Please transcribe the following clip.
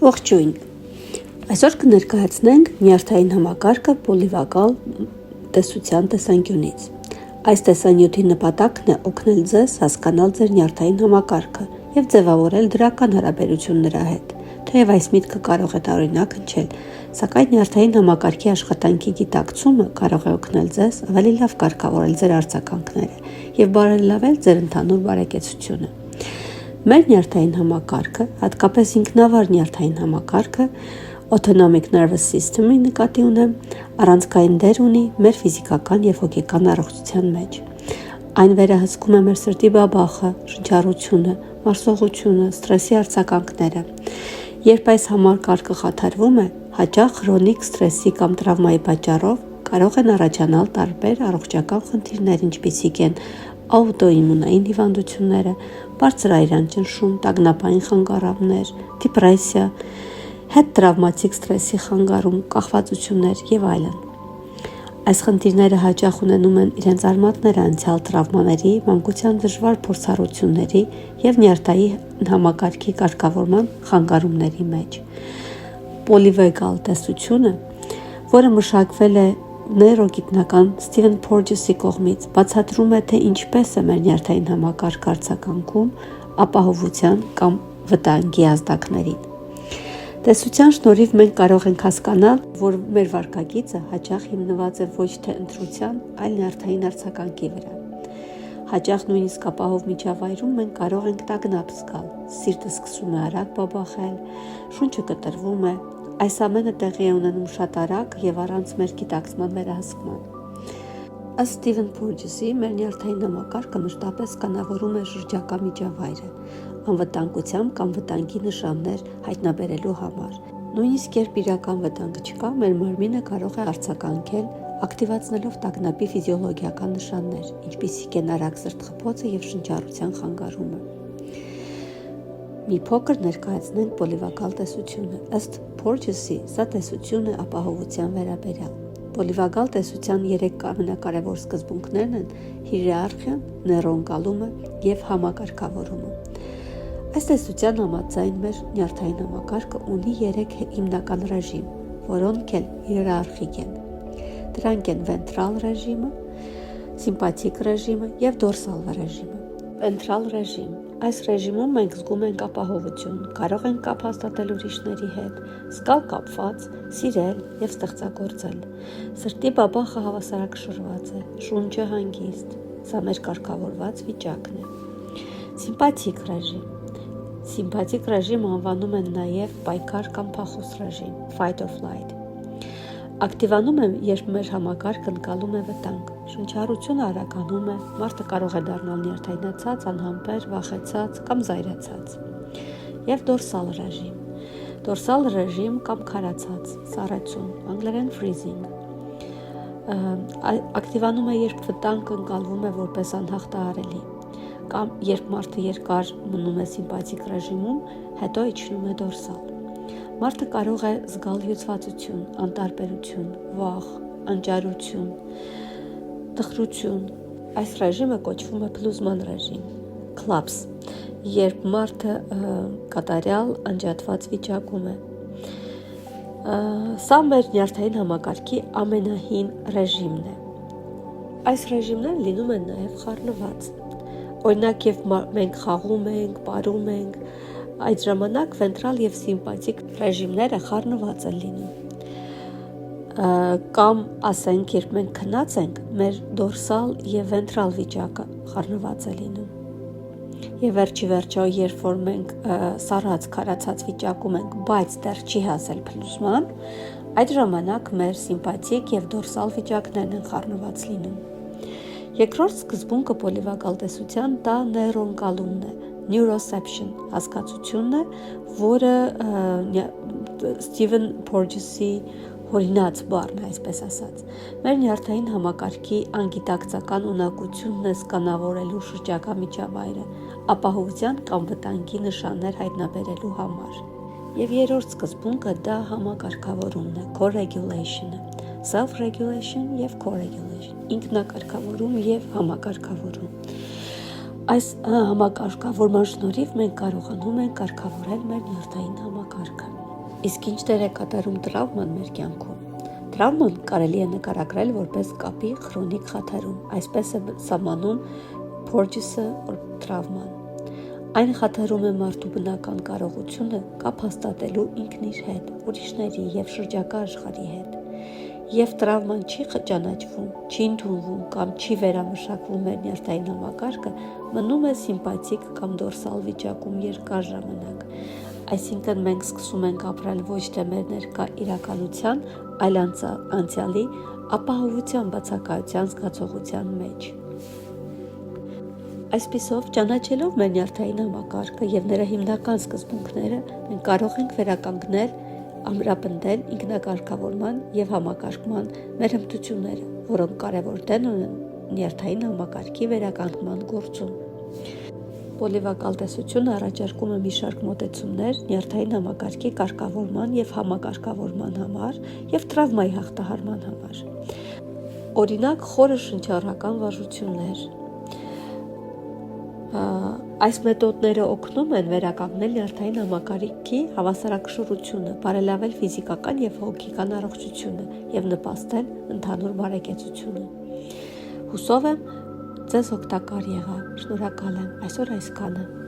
Ողջույն։ Այսօր կներկայացնենք նյարդային համակարգը պոլիվագալ տեսության տեսանկյունից։ Այս տեսանյութի նպատակն է օգնել ձեզ հասկանալ ձեր նյարդային համակարգը եւ ձևավորել դրական հարաբերություն նրա հետ։ Թեև այս միտքը կարող է տարօրինակ հնչել, սակայն նյարդային համակարգի աշխատանքի գիտակցումը կարող է օգնել ձեզ ավելի լավ կարգավորել ձեր արձագանքները եւ բարելավել ձեր ընդհանուր բարեկեցությունը։ Մեր նյարդային համակարգը, հատկապես ինքնավար նյարդային համակարգը, autonomic nervous system-ի նկատի ունեմ, առանցքային դեր ունի մեր ֆիզիկական եւ հոգեկան առողջության մեջ։ Այն վերահսկում է մեր սրտի բաբախը, շնչառությունը, մարսողությունը, սթրեսի արձագանքները։ Երբ այս համակարգը խաթարվում է, հաճախ քրոնիկ սթրեսի կամ տրավմայի պատճառով կարող են առաջանալ տարբեր առողջական խնդիրներ, ինչպիսիք են աուտոիմունային հիվանդությունները, բարձրայրան ճնշում, տագնապային խանգարումներ, դիպրեսիա, հետտրավմատիկ սթրեսի խանգարում, կախվածություններ եւ այլն։ Այս խնդիրները հաճախ ունենում են իրենց արմատները անցյալ տրավմաների, մանկության դժվար փորձառությունների եւ նյարդային համակարգի կարգավորման խանգարումների մեջ։ Պոլիվագալ տեսությունը, որը մշակվել է նեյրոգիտնական Սթիվեն Փորջեսի կողմից, բացատրում է, թե ինչպես է մեր նյարդային համակարգը արձագանքում ապահովության կամ վտանգի ազդակներին։ Տեսության շնորհիվ մենք կարող ենք հասկանալ, որ մեր վարքագիծը հաճախ հիմնված է ոչ թե ընտրության, այլ նյարդային արձագանքի վրա։ Հաճախ նույնիսկ ապահով միջավայրում մենք կարող ենք տագնապ զգալ, սիրտը սկսում է արագ բաբախել, շունչը կտրվում է։ Այս ամենը տեղի է ունենում շատ արագ եւ առանց մեր գիտակցման վերահսկման։ Ըստ Սթիվեն Փորջեսի, մեր նյարդային համակարգը մշտապես կանավորում է շրջակա միջավայրը, անվտանգությամբ կամ վտանգի նշաններ հայտնաբերելու համար։ Նույնիսկ երբ իրական վտանգ չկա, մեր մարմինը կարող է արձագանքել, ակտիվացնելով տագնապի ֆիզիոլոգիական նշաններ, ինչպիսիք են արագ սրտխփոցը եւ շնչառության խանգարումը։ Մի փոքր ներկայացնենք պոլիվագալ տեսությունը։ Ըստ Փորջեսի, սա տեսություն է ապահովության վերաբերյալ։ Պոլիվագալ տեսության 3 ամենակարևոր սկզբունքներն են հիերարխիան, նեյրոընկալումը եւ համակարգավորումը։ Այս տեսության համաձայն մեր նյարդային համակարգը ունի 3 հիմնական ռեժիմ, որոնք էլ հիերարխիկ են։ Դրանք են վենտրալ ռեժիմը, սիմպաթիկ ռեժիմը եւ դորսալ ռեժիմը։ Վենտրալ ռեժիմ։ Այս ռեժիմում մենք զգում ենք ապահովություն, կարող ենք կապ հաստատել ուրիշների հետ, զգալ կապված, սիրել եւ ստեղծագործել։ Սրտի բաբախը հավասարակշռված է, շունչը հանգիստ։ Սա մեր կարգավորված վիճակն է։ Սիմպաթիկ ռեժիմ։ Սիմպաթիկ ռեժիմը անվանում են նաեւ պայքար կամ փախուս ռեժիմ, fight or flight։ Ակտիվանում է, երբ մեր համակարգը ընկալում է վտանգ, շնչառությունը արագանում է, մարդը կարող է դառնալ նյարդայնացած, անհամբեր, վախեցած կամ զայրացած։ Եվ դորսալ ռեժիմ։ Դորսալ ռեժիմ կամ քարացած, սառեցում, անգլերեն freezing։ Ակտիվանում է, երբ վտանգը ընկալվում է որպես անհաղթահարելի, կամ երբ մարդը երկար մնում է սիմպաթիկ ռեժիմում, հետո իջնում է դորսալ։ Մարդը կարող է զգալ հյուծվածություն, անտարբերություն, վախ, անճարություն, տխրություն։ Այս ռեժիմը կոչվում է փլուզման ռեժիմ, collapse, երբ մարդը կատարյալ անջատված վիճակում է։ Սա մեր նյարդային համակարգի ամենահին ռեժիմն է։ Այս ռեժիմները լինում են նաև խառնված։ Օրինակ, երբ մենք խաղում ենք, պարում ենք, այդ ժամանակ վենտրալ եւ սիմպաթիկ ռեժիմները խառնված են լինում։ Կամ ասենք, երբ մենք քնած ենք, մեր դորսալ եւ վենտրալ վիճակը խառնված է լինում։ Եվ վերջիվերջո, երբ որ մենք սառած քարացած վիճակում ենք, բայց դեռ չի հասել փլուզման, այդ ժամանակ մեր սիմպաթիկ եւ դորսալ վիճակներն են խառնված լինում։ Երկրորդ սկզբունքը պոլիվագալ տեսության դա նեյրոընկալումն է, neuroception հասկացությունն է, որը Սթիվեն Փորջեսի հորինած բառն է, այսպես ասած։ Մեր նյարդային համակարգի անգիտակցական ունակությունն է սկանավորելու շրջակա միջավայրը, ապահովության կամ վտանգի նշաններ հայտնաբերելու համար։ Եվ երրորդ սկզբունքը դա համակարգավորումն է, co-regulation-ը, self-regulation եւ co-regulation, ինքնակարգավորում եւ համակարգավորում։ Այս համակարգավորման շնորհիվ մենք կարողանում ենք կարգավորել մեր նյարդային համակարգը։ Իսկ ինչ դեր է կատարում տրավման մեր կյանքում։ Տրավման կարելի է նկարագրել որպես կապի քրոնիկ խաթարում, այսպես է սահմանում Բորջեսը տրավման։ Այն խաթարում է մարդու բնական կարողությունը կապ հաստատելու ինքն իր հետ, ուրիշների և շրջակա աշխարհի հետ։ Եվ տրավման չի ճանաչվում, չի ընդունվում կամ չի վերամշակվում մեր նյարդային համակարգը, մնում է սիմպաթիկ կամ դորսալ վիճակում երկար ժամանակ։ Այսինքն մենք սկսում ենք ապրել ոչ թե մեր ներկա իրականության, այլ անցյալի ապահովության բացակայության զգացողության մեջ։ Այսպիսով, ճանաչելով մեր նյարդային համակարգը և նրա հիմնական սկզբունքները, մենք կարող ենք վերականգնել, ամրապնդել ինքնակարգավորման և համակարգման մեր հմտությունները, որոնք կարևոր դեր ունեն նյարդային համակարգի վերականգնման գործում։ Պոլիվակալ տեսությունը առաջարկում է մի շարք մոտեցումներ նյարդային համակարգի կարգավորման և համակարգավորման համար և տրավմայի հաղթահարման համար։ Օրինակ, խորը շնչառական վարժություններ։ Այս մեթոդները օգնում են վերականգնել նյարդային համակարգի հավասարակշռությունը, բարելավել ֆիզիկական և հոգեկան առողջությունը և նպաստել ընդհանուր բարեկեցությունը։ Հուսով եմ, ձեզ օգտակար եղավ։ Շնորհակալ եմ։ Այսօր այսքանը։